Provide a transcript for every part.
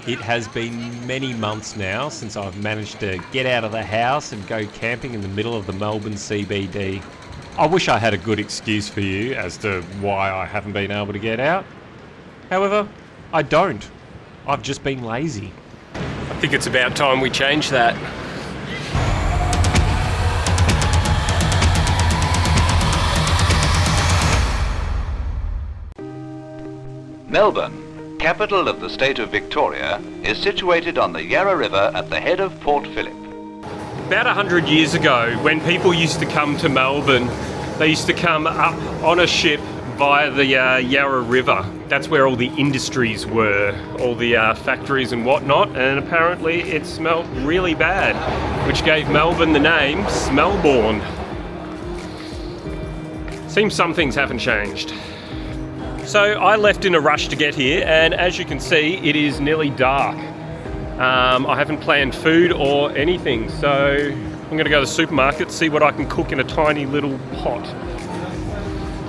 It has been many months now since I've managed to get out of the house and go camping in the middle of the Melbourne CBD. I wish I had a good excuse for you as to why I haven't been able to get out. However, I don't. I've just been lazy. I think it's about time we change that. Melbourne, capital of the state of Victoria, is situated on the Yarra River at the head of Port Phillip. About 100 years ago, when people used to come to Melbourne, they used to come up on a ship via the Yarra River. That's where all the industries were, all the factories and whatnot, and apparently it smelled really bad, which gave Melbourne the name Smellbourne. Seems some things haven't changed. So I left in a rush to get here, and as you can see, it is nearly dark. I haven't planned food or anything, so I'm going to go to the supermarket, see what I can cook in a tiny little pot.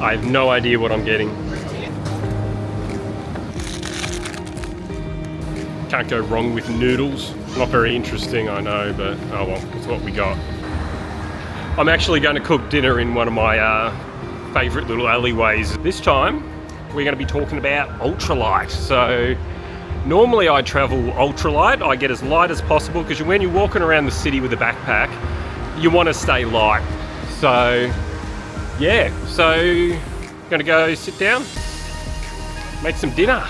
I have no idea what I'm getting. Can't go wrong with noodles. Not very interesting, I know, but oh well, it's what we got. I'm actually going to cook dinner in one of my favourite little alleyways. This time, we're going to be talking about ultralight. So normally I travel ultralight. I get as light as possible because when you're walking around the city with a backpack, you want to stay light. So yeah, so I'm going to go sit down, make some dinner.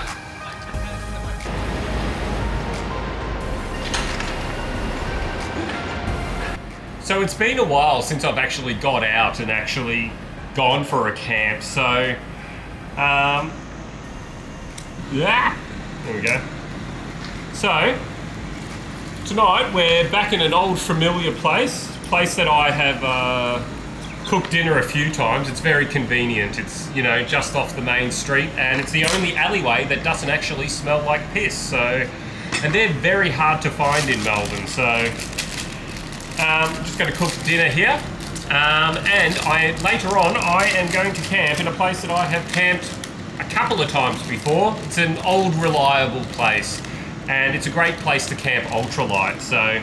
So it's been a while since I've actually got out and actually gone for a camp. So yeah, there we go. So tonight we're back in an old familiar place that I have cooked dinner a few times. It's very convenient. It's, you know, just off the main street, and it's the only alleyway that doesn't actually smell like piss. So, and they're very hard to find in Melbourne. So I'm just going to cook dinner here. And later on I am going to camp in a place that I have camped a couple of times before. It's an old reliable place, and it's a great place to camp ultralight. So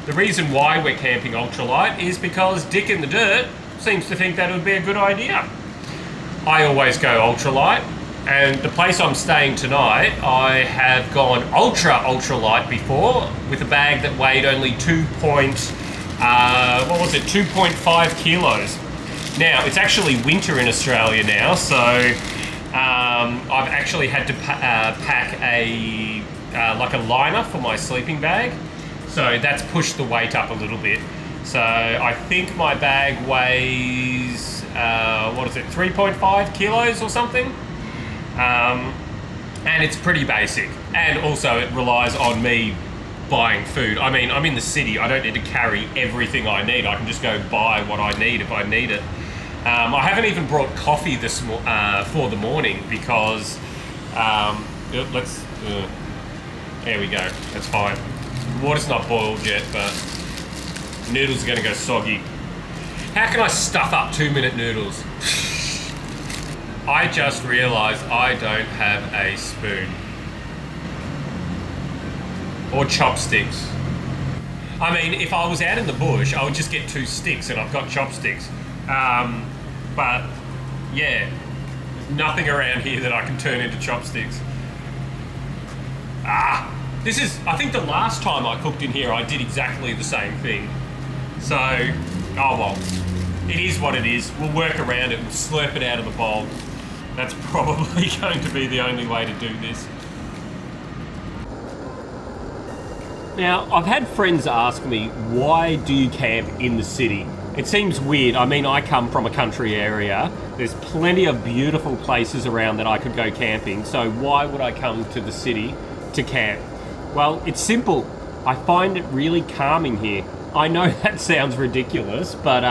the reason why we're camping ultralight is because Dick in the Dirt seems to think that would be a good idea. I always go ultralight, and the place I'm staying tonight, I have gone ultralight before with a bag that weighed only 2.5 kilos. Now, it's actually winter in Australia now, so I've actually had to pack a like a liner for my sleeping bag. So that's pushed the weight up a little bit. So I think my bag weighs, 3.5 kilos or something? And it's pretty basic. And also it relies on me buying food. I mean, I'm in the city. I don't need to carry everything I need. I can just go buy what I need if I need it. I haven't even brought coffee for the morning because there we go. That's fine. Water's not boiled yet, but noodles are going to go soggy. How can I stuff up 2-minute noodles? I just realised I don't have a spoon. Or chopsticks. I mean, if I was out in the bush, I would just get 2 sticks, and I've got chopsticks. But yeah, there's nothing around here that I can turn into chopsticks. This is, I think the last time I cooked in here, I did exactly the same thing. So, oh well, it is what it is. We'll work around it, we'll slurp it out of the bowl. That's probably going to be the only way to do this. Now, I've had friends ask me, why do you camp in the city? It seems weird. I mean, I come from a country area. There's plenty of beautiful places around that I could go camping. So why would I come to the city to camp? Well, it's simple. I find it really calming here. I know that sounds ridiculous, but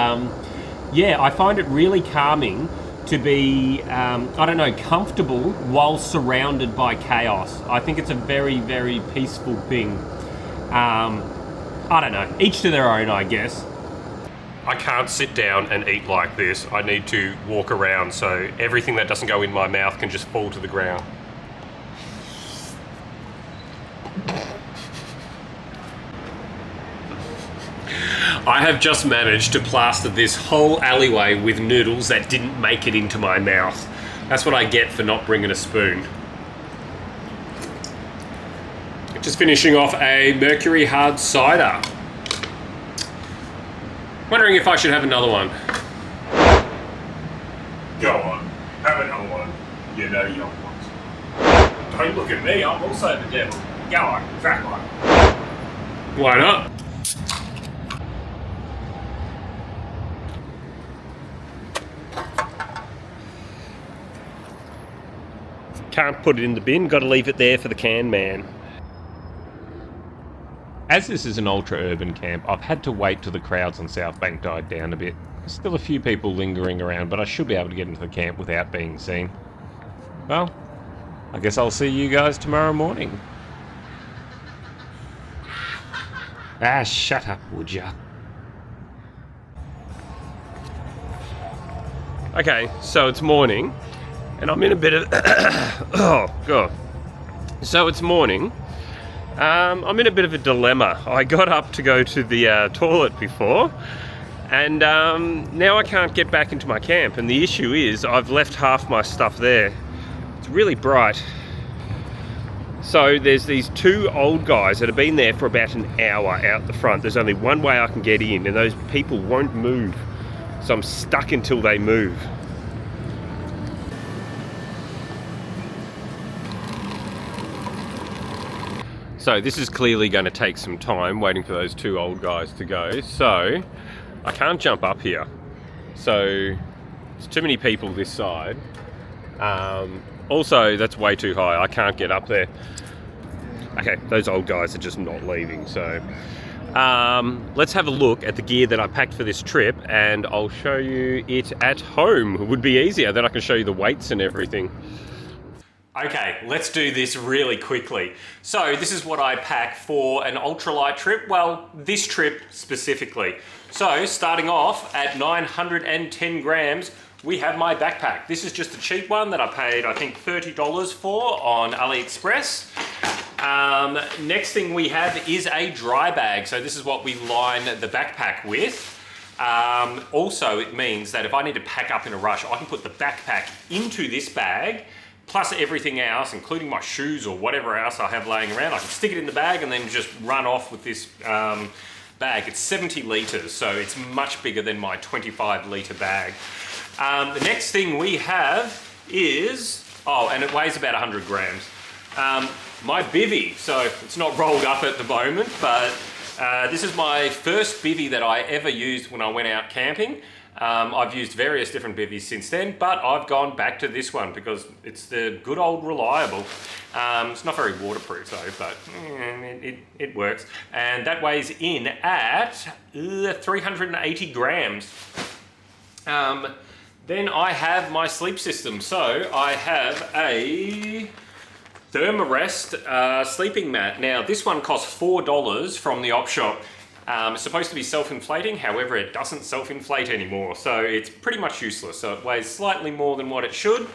yeah, I find it really calming to be, comfortable while surrounded by chaos. I think it's a very, very peaceful thing. I don't know, each to their own, I guess. I can't sit down and eat like this. I need to walk around so everything that doesn't go in my mouth can just fall to the ground. have just managed to plaster this whole alleyway with noodles that didn't make it into my mouth. That's what I get for not bringing a spoon. Just finishing off a Mercury hard cider. Wondering if I should have another one. Go on, have another one. You know you want. Don't look at me, I'm also the devil. Go on, crack on. Why not? Can't put it in the bin, gotta leave it there for the can man. As this is an ultra-urban camp, I've had to wait till the crowds on South Bank died down a bit. There's still a few people lingering around, but I should be able to get into the camp without being seen. Well, I guess I'll see you guys tomorrow morning. Ah, shut up, would ya? Okay, so it's morning, and I'm in a bit of... oh, God. So it's morning. I'm in a bit of a dilemma. I got up to go to the toilet before, and now I can't get back into my camp. And the issue is I've left half my stuff there. It's really bright. So there's these two old guys that have been there for about an hour out the front. There's only one way I can get in, and those people won't move. So I'm stuck until they move. So this is clearly going to take some time waiting for those two old guys to go. So I can't jump up here. So there's too many people this side. Also, that's way too high. I can't get up there. Okay, those old guys are just not leaving. So let's have a look at the gear that I packed for this trip, and I'll show you it at home. It would be easier, then I can show you the weights and everything. Okay, let's do this really quickly. So this is what I pack for an ultralight trip. Well, this trip specifically. So starting off at 910 grams, we have my backpack. This is just a cheap one that I paid, I think, $30 for on AliExpress. Next thing we have is a dry bag. So this is what we line the backpack with. Also, it means that if I need to pack up in a rush, I can put the backpack into this bag, plus everything else, including my shoes or whatever else I have laying around. I can stick it in the bag and then just run off with this bag. It's 70 litres, so it's much bigger than my 25 litre bag. The next thing we have is, oh, and it weighs about 100 grams. My bivvy, so it's not rolled up at the moment, but this is my first bivvy that I ever used when I went out camping. I've used various different bivvies since then, but I've gone back to this one because it's the good old reliable. It's not very waterproof though, but it works. And that weighs in at 380 grams. Then I have my sleep system. So I have a Thermarest sleeping mat. Now this one costs $4 from the op shop. It's supposed to be self-inflating, however it doesn't self-inflate anymore, so it's pretty much useless. So it weighs slightly more than what it should,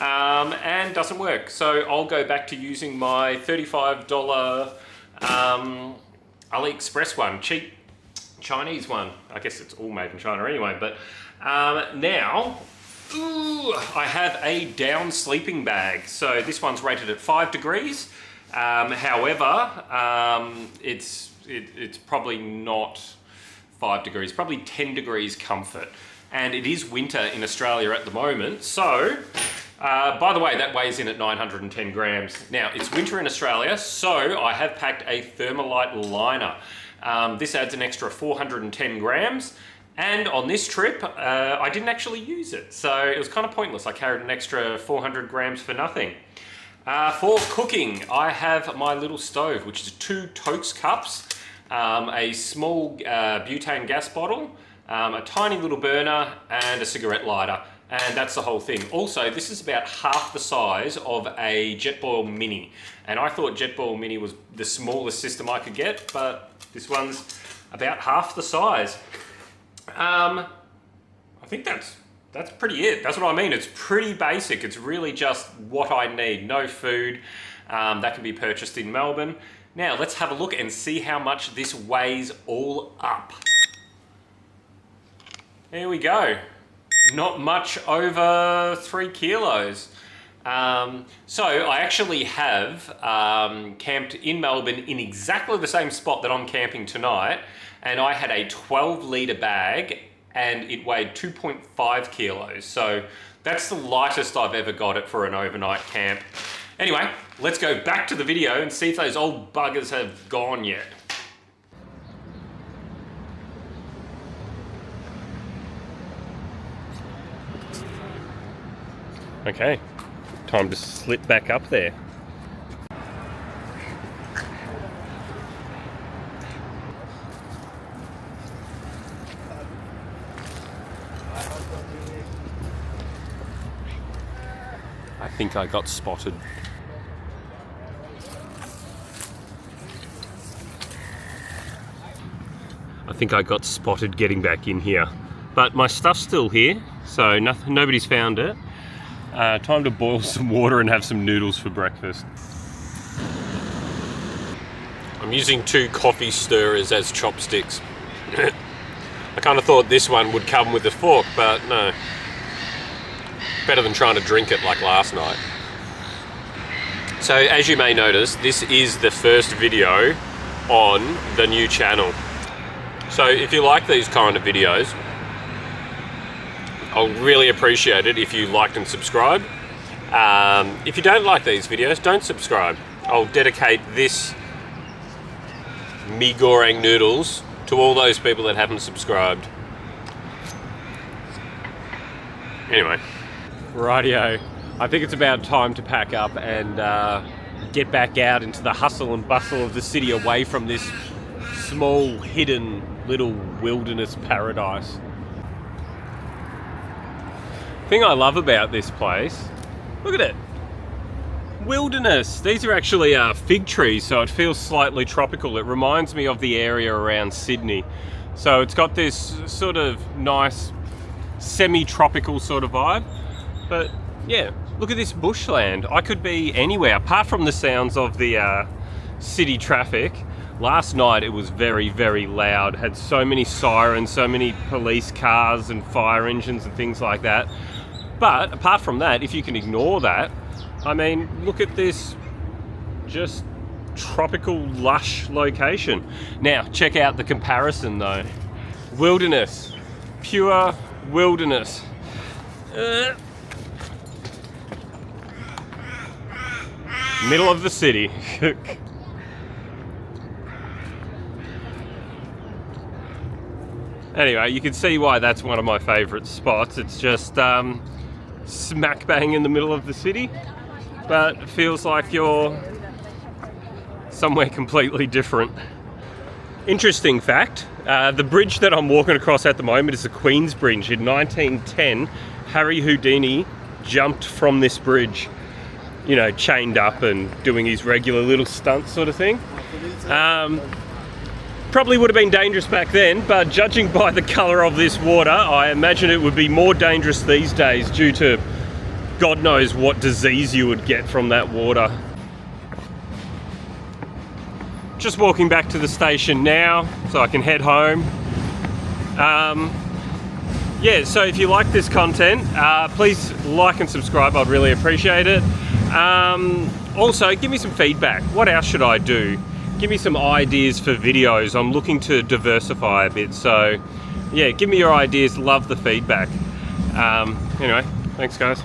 and doesn't work. So I'll go back to using my $35 AliExpress one, cheap Chinese one. I guess it's all made in China anyway, but now I have a down sleeping bag. So this one's rated at 5 degrees. However, it's probably not 5 degrees, probably 10 degrees comfort. And it is winter in Australia at the moment. So, by the way, that weighs in at 910 grams. Now, it's winter in Australia, so I have packed a Thermalite liner. This adds an extra 410 grams. And on this trip, I didn't actually use it. So it was kind of pointless. I carried an extra 400 grams for nothing. For cooking, I have my little stove, which is 2 Tokes cups, a small butane gas bottle, a tiny little burner, and a cigarette lighter. And that's the whole thing. Also, this is about half the size of a Jetboil Mini. And I thought Jetboil Mini was the smallest system I could get, but this one's about half the size. I think that's pretty it. That's what I mean. It's pretty basic. It's really just what I need. No food. That can be purchased in Melbourne. Now let's have a look and see how much this weighs all up. There we go. Not much over 3 kilos. So I actually have camped in Melbourne in exactly the same spot that I'm camping tonight, and I had a 12-litre bag and it weighed 2.5 kilos. So that's the lightest I've ever got it for an overnight camp. Anyway, let's go back to the video and see if those old buggers have gone yet. Okay, time to slip back up there. I think I got spotted. I think I got spotted getting back in here. But my stuff's still here, so nobody's found it. Time to boil some water and have some noodles for breakfast. I'm using 2 coffee stirrers as chopsticks. I kind of thought this one would come with a fork, but no. Better than trying to drink it like last night. So as you may notice, this is the first video on the new channel. So if you like these kind of videos, I'll really appreciate it if you liked and subscribe. If you don't like these videos, don't subscribe. I'll dedicate this mee goreng noodles to all those people that haven't subscribed. Anyway, rightio. I think it's about time to pack up and get back out into the hustle and bustle of the city, away from this small, hidden little wilderness paradise. The thing I love about this place, look at it. Wilderness. These are actually fig trees, so it feels slightly tropical. It reminds me of the area around Sydney. So it's got this sort of nice semi-tropical sort of vibe. But yeah, look at this bushland. I could be anywhere apart from the sounds of the city traffic. Last night it was very, very loud. Had so many sirens, so many police cars and fire engines and things like that. But apart from that, if you can ignore that, I mean, look at this just tropical, lush location. Now, check out the comparison though. Wilderness, pure wilderness. Middle of the city. Anyway, you can see why that's one of my favourite spots. It's just smack bang in the middle of the city, but it feels like you're somewhere completely different. Interesting fact, the bridge that I'm walking across at the moment is the Queen's Bridge. In 1910, Harry Houdini jumped from this bridge, you know, chained up and doing his regular little stunts sort of thing. Probably would have been dangerous back then, but judging by the colour of this water, I imagine it would be more dangerous these days due to God knows what disease you would get from that water. Just walking back to the station now so I can head home. Yeah, so if you like this content, please like and subscribe. I'd really appreciate it. Also, give me some feedback. What else should I do? Give me some ideas for videos. I'm looking to diversify a bit, so yeah, give me your ideas. Love the feedback. Anyway, thanks guys.